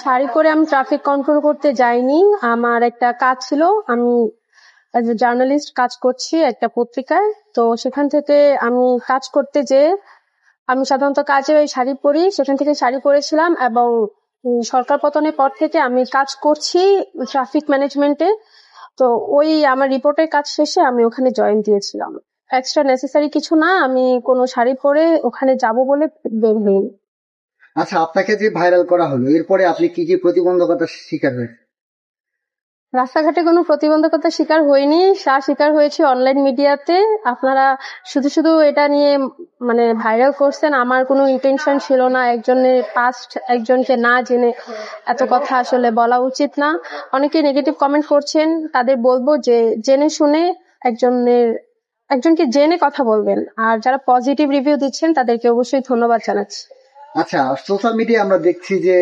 শাড়ি পরে আমি traffic control করতে যাইনি। আমার একটা কাজ ছিল। আমি অ্যাজ এ জার্নালিস্ট কাজ করছি একটা পত্রিকায়। তো সেখান থেকে আমি কাজ করতে যেয়ে আমি সাধারণত কাজে ওই শাড়ি পরি, সেখান থেকে শাড়ি পরেছিলাম এবং সরকার পতনের পর থেকে আমি কাজ করছি ট্রাফিক ম্যানেজমেন্টে। তো ওই আমার রিপোর্টের কাজ শেষে আমি ওখানে জয়েন দিয়েছিলাম। এক্সট্রা নেসেসারি কিছু না, আমি কোনো শাড়ি পরে ওখানে যাব বলে বের হইনি। আচ্ছা, আপনাকে যে ভাইরাল করা হলো এরপরে আপনি কি কি প্রতিবন্ধকতার শিকার হয়েছে? রাস্তাঘাটে কোনো প্রতিবন্ধকতার শিকার হইনি, শিকার হয়েছে অনলাইন মিডিয়াতে। আপনারা শুধু শুধু এটা নিয়ে মানে ভাইরাল করছেন, আমার কোনো ইন্টেনশন ছিল না একজনের পাস্ট একজনকে না জেনে এত কথা আসলে বলা উচিত না। অনেকে নেগেটিভ কমেন্ট করছেন, তাদের বলবো যে জেনে শুনে একজনকে জেনে কথা বলবেন, আর যারা পজিটিভ রিভিউ দিচ্ছেন তাদেরকে অবশ্যই ধন্যবাদ জানাচ্ছি। আচ্ছা, সোশ্যাল মিডিয়া আমরা দেখছি যে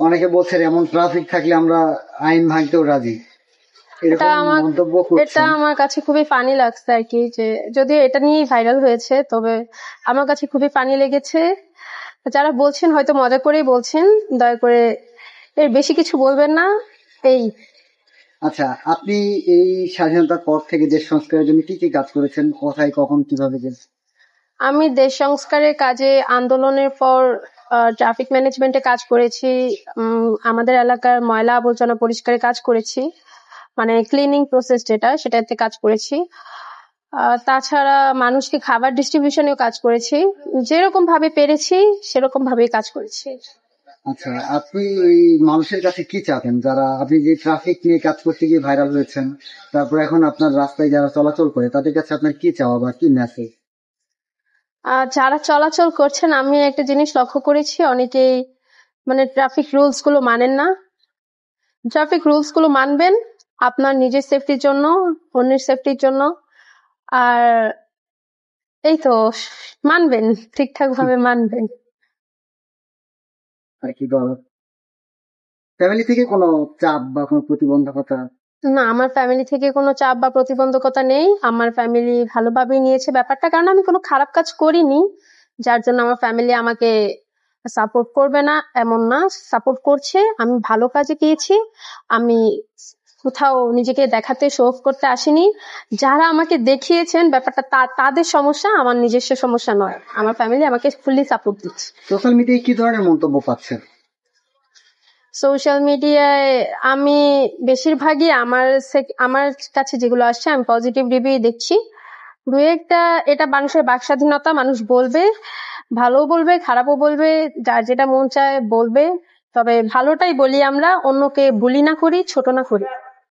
অনেকে বলছে এমন ট্রাফিক থাকলে আমরা আইন ভাঙতেও রাজি, এটা এরকম আমার মন্তব্য এটা করছেন। আমার কাছে খুবই ফানি লাগছে আর কি, যে যদিও এটা নিয়েই ভাইরাল হয়েছে, তবে আমার কাছে খুবই ফানি লেগেছে। যারা বলছেন হয়তো মজা করেই বলছেন, দয়া করে এর বেশি কিছু বলবেন না। এই আচ্ছা, আপনি এই স্বাধীনতার পর থেকে দেশ সংস্কারের জন্য কি কি কাজ করেছেন, কোথায় কখন কিভাবে গেছেন? আমি দেশ সংস্কারের কাজে আন্দোলনের পর ট্রাফিক ম্যানেজমেন্টে কাজ করেছি। আমাদের এলাকার ময়লা আবর্জনা পরিষ্কারের কাজ করেছি, মানে ক্লিনিং প্রসেস সেটাতে কাজ করেছি। তাছাড়া মানুষকে খাবার ডিস্ট্রিবিউশনেও কাজ করেছি। যেরকম ভাবে পেরেছি সেরকম ভাবেই কাজ করেছি। আচ্ছা, আপনি এই মানুষের কাছে কি চাবেন, যারা আপনি যে ট্রাফিক নিয়ে কাজ করতে গিয়ে ভাইরাল হয়েছেন, তারপর এখন আপনার রাস্তায় যারা চলাচল করে তাদের কাছে আপনার কি চাওয়া বা কি মেসেজ? যারা চলাচল করছেন, আমি একটা জিনিস লক্ষ্য করেছি, অনেকেই মানে ট্রাফিক রুলস গুলো মানেন না। ট্রাফিক রুলস গুলো মানবেন আপনার নিজের সেফটির জন্য, অন্যের সেফটির জন্য। আর এই তো, মানবেন, ঠিকঠাক ভাবে মানবেন। আর কি বলার? ফ্যামিলি থেকে কোনো চাপ বা কোনো প্রতিবন্ধকতা? না, আমার ফ্যামিলি থেকে কোনো চাপ বা প্রতিবন্ধকতা নেই। আমার ফ্যামিলি ভালোভাবেই নিয়েছে ব্যাপারটা, কারণ আমি কোনো খারাপ কাজ করিনি যার জন্য আমার ফ্যামিলি আমাকে সাপোর্ট করবে না এমন না, সাপোর্ট করছে। আমি ভালো কাজে গিয়েছি, আমি কোথাও নিজেকে দেখাতে শো অফ করতে আসিনি। যারা আমাকে দেখিয়েছেন ব্যাপারটা তাদের সমস্যা, আমার নিজস্ব সমস্যা নয়। আমার ফ্যামিলি আমাকে ফুললি সাপোর্ট দিচ্ছে। সোশ্যাল মিডিয়ায় কি ধরনের মন্তব্য পাচ্ছেন? সোশ্যাল মিডিয়ায় আমি বেশিরভাগই আমার কাছে যেগুলো আসছে আমি পজিটিভ রিভিউ দেখছি। দু একটা, এটা মানুষের বাক স্বাধীনতা, মানুষ বলবে, ভালোও বলবে খারাপও বলবে, যার যেটা মন চায় বলবে। তবে ভালোটাই বলি, আমরা অন্যকে বুলি না করি, ছোট না করি।